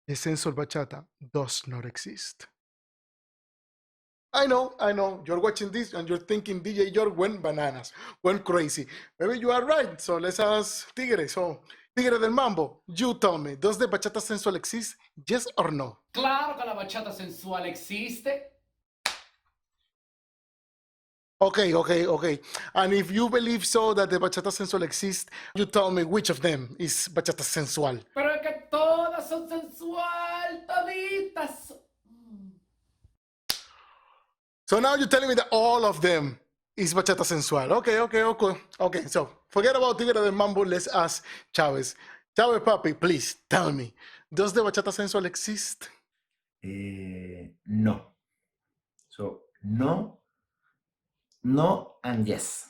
the sensual bachata does not exist. I know, you're watching this and you're thinking DJ York went bananas, went crazy. Maybe you are right, so let's ask Tigre. So, Tigre del Mambo, you tell me, does the bachata sensual exist? Yes or no? Claro que la bachata sensual existe. Okay. And if you believe so that the bachata sensual exists, you tell me which of them is bachata sensual. Pero es que todas son sensual, toditas. So now you're telling me that all of them is bachata sensual. Okay. So forget about Tigre del Mambo. Let's ask Chavez. Chavez, papi, please tell me, does the bachata sensual exist? No. So, no, and yes.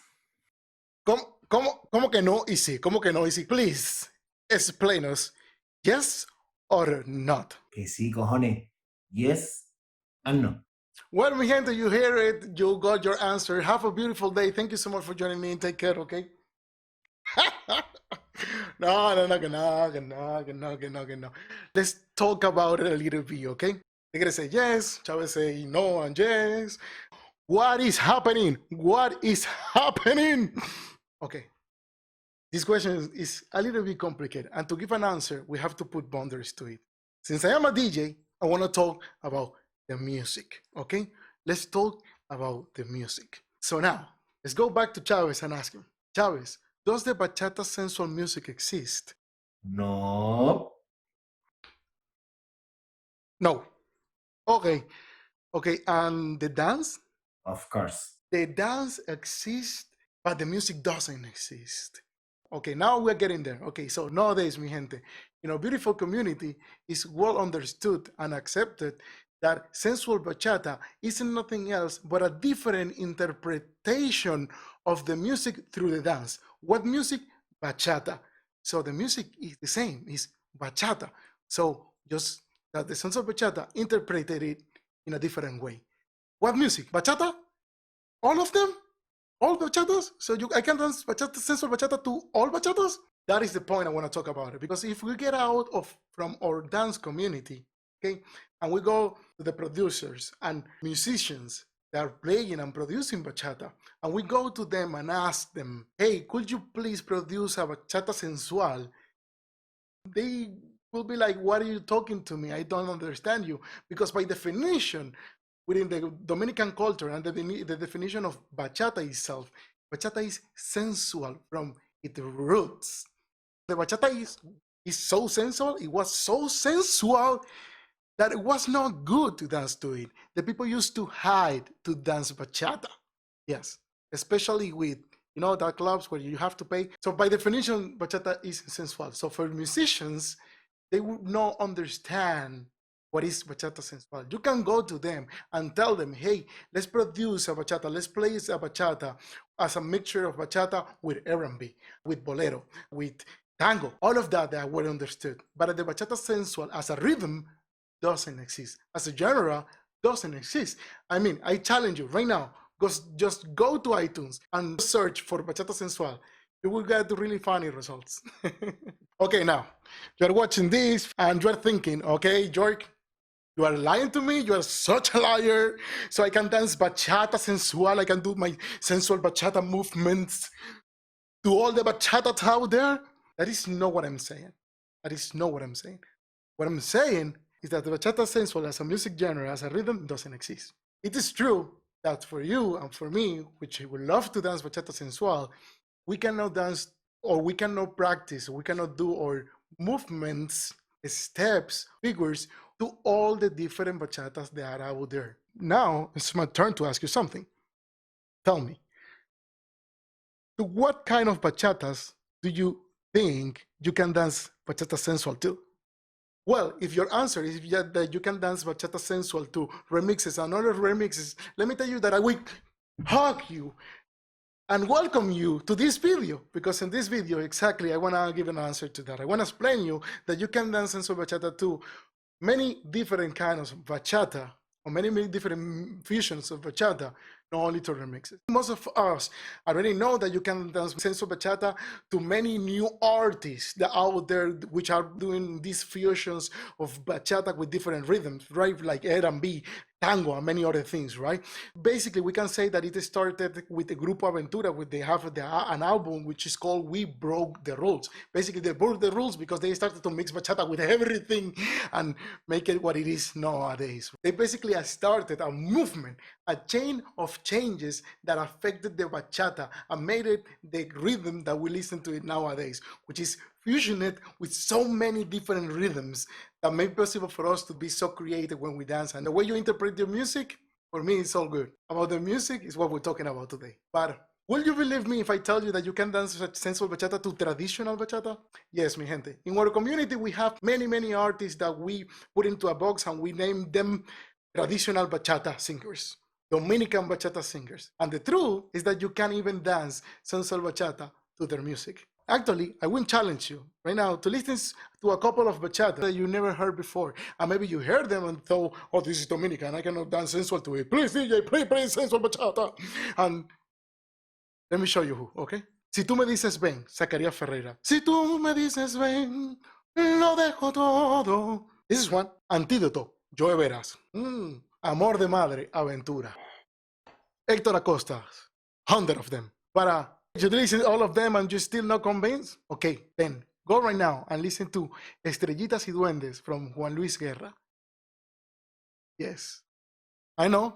¿Cómo que no y sí? ¿Cómo que no y sí? Please explain us. Yes or not? Que sí, cojones. Yes and no. Well, mi gente, you hear it. You got your answer. Have a beautiful day. Thank you so much for joining me and take care, okay? No. Let's talk about it a little bit, okay? They're gonna say yes, Chavez say no and yes. What is happening? Okay. This question is a little bit complicated, and to give an answer, we have to put boundaries to it. Since I am a DJ, I want to talk about the music, okay? Let's talk about the music. So now, let's go back to Chavez and ask him, Chavez, does the bachata sensual music exist? No. No. Okay, and the dance? Of course. The dance exists, but the music doesn't exist. Okay, now we're getting there. Okay, so nowadays, mi gente, beautiful community is well understood and accepted that sensual bachata isn't nothing else but a different interpretation of the music through the dance. What music? Bachata. So the music is the same, is bachata. So just that the sensual bachata interpreted it in a different way. What music? Bachata? All of them? All bachatas? So I can dance bachata, sensual bachata to all bachatas? That is the point I want to talk about it. Because if we get out from our dance community, okay, and we go to the producers and musicians that are playing and producing bachata, and we go to them and ask them, hey, could you please produce a bachata sensual? They will be like, what are you talking to me? I don't understand you. Because by definition, within the Dominican culture and the definition of bachata itself, bachata is sensual from its roots. The bachata is so sensual, it was so sensual that it was not good to dance to it. The people used to hide to dance bachata. Yes, especially with the clubs where you have to pay. So by definition, bachata is sensual. So for musicians, they would not understand what is bachata sensual. You can go to them and tell them, hey, let's produce a bachata, let's play a bachata as a mixture of bachata with R&B, with bolero, with tango, all of that were understood. But the bachata sensual as a rhythm doesn't exist. As a genre, doesn't exist. I mean, I challenge you right now, just go to iTunes and search for bachata sensual. You will get really funny results. Okay, now, you're watching this and you're thinking, okay, York, you are lying to me. You are such a liar. So I can dance bachata sensual. I can do my sensual bachata movements to all the bachatas out there. That is not what I'm saying. What I'm saying is that the bachata sensual as a music genre, as a rhythm, doesn't exist. It is true that for you and for me, which would love to dance bachata sensual, we cannot dance or we cannot practice, we cannot do our movements, steps, figures to all the different bachatas that are out there. Now it's my turn to ask you something. Tell me, to what kind of bachatas do you think you can dance bachata sensual to? Well, if your answer is that you can dance bachata sensual to remixes and other remixes, let me tell you that I will hug you and welcome you to this video, because in this video, exactly, I want to give an answer to that. I want to explain you that you can dance sensual bachata to many different kinds of bachata, or many different fusions of bachata, not only to remixes. Most of us already know that you can dance sensual bachata to many new artists that are out there which are doing these fusions of bachata with different rhythms, right? Like R&B, tango, and many other things, right? Basically, we can say that it started with the Grupo Aventura, with they have an album which is called "We Broke the Rules." Basically, they broke the rules because they started to mix bachata with everything and make it what it is nowadays. They basically started a movement, a chain of changes that affected the bachata and made it the rhythm that we listen to it nowadays, which is fusion it with so many different rhythms that make it possible for us to be so creative when we dance. And the way you interpret your music, for me, it's all good. About the music is what we're talking about today. But will you believe me if I tell you that you can dance sensual bachata to traditional bachata? Yes, mi gente. In our community, we have many artists that we put into a box and we name them traditional bachata singers, Dominican bachata singers. And the truth is that you can even dance sensual bachata to their music. Actually, I will challenge you right now to listen to a couple of bachata that you never heard before. And maybe you heard them and thought, oh, this is Dominican, I cannot dance sensual to it. Please, DJ, play sensual bachata. And let me show you who, okay? Si tú me dices ven, Zacarías Ferreira. Si tú me dices ven, lo dejo todo. This is one. Antídoto, Joe Veras. Amor de madre, aventura. Héctor Acosta, 100 of them. Para you listen to all of them and you're still not convinced? Okay, then go right now and listen to Estrellitas y Duendes from Juan Luis Guerra. Yes, I know.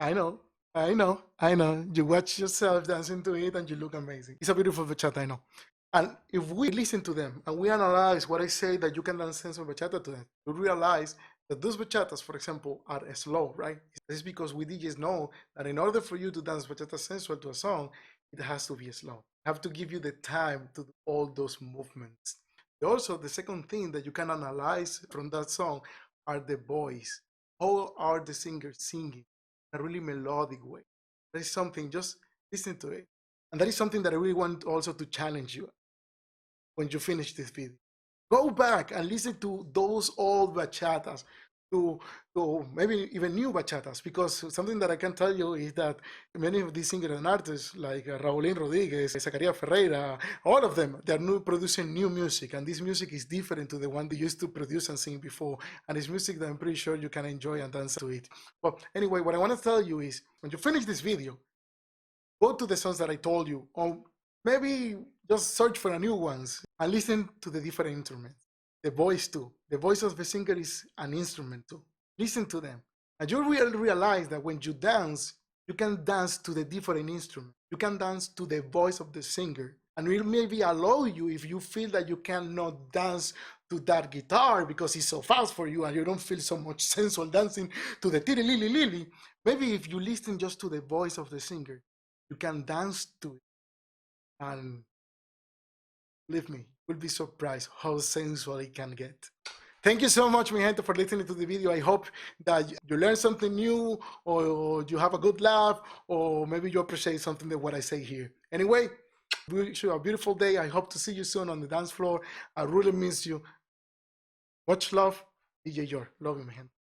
You watch yourself dancing to it and you look amazing. It's a beautiful bachata, I know. And if we listen to them and we analyze what I say that you can dance sensual bachata to them, you realize that those bachatas, for example, are slow, right? This is because we DJs know that in order for you to dance bachata sensual to a song, it has to be slow. I have to give you the time to do all those movements. Also, the second thing that you can analyze from that song are the voice. How are the singers singing in a really melodic way? That is something, just listen to it. And that is something that I really want also to challenge you when you finish this video. Go back and listen to those old bachatas, to maybe even new bachatas, because something that I can tell you is that many of these singers and artists like Raulín Rodriguez, Zacarías Ferreira, all of them, they're producing new music, and this music is different to the one they used to produce and sing before, and it's music that I'm pretty sure you can enjoy and dance to it. Well, anyway, what I want to tell you is, when you finish this video, go to the songs that I told you, or maybe just search for the new ones and listen to the different instruments. The voice too. The voice of the singer is an instrument too. Listen to them. And you will realize that when you dance, you can dance to the different instruments. You can dance to the voice of the singer. And it maybe allow you, if you feel that you cannot dance to that guitar because it's so fast for you and you don't feel so much sensual dancing to the tiri lili lili, maybe if you listen just to the voice of the singer, you can dance to it. And believe me, you'll be surprised how sensual it can get. Thank you so much, mi gente, for listening to the video. I hope that you learned something new, or you have a good laugh, or maybe you appreciate something that what I say here. Anyway, wish you a beautiful day. I hope to see you soon on the dance floor. I really miss you. Much love, DJ Yor. Love you, mi gente.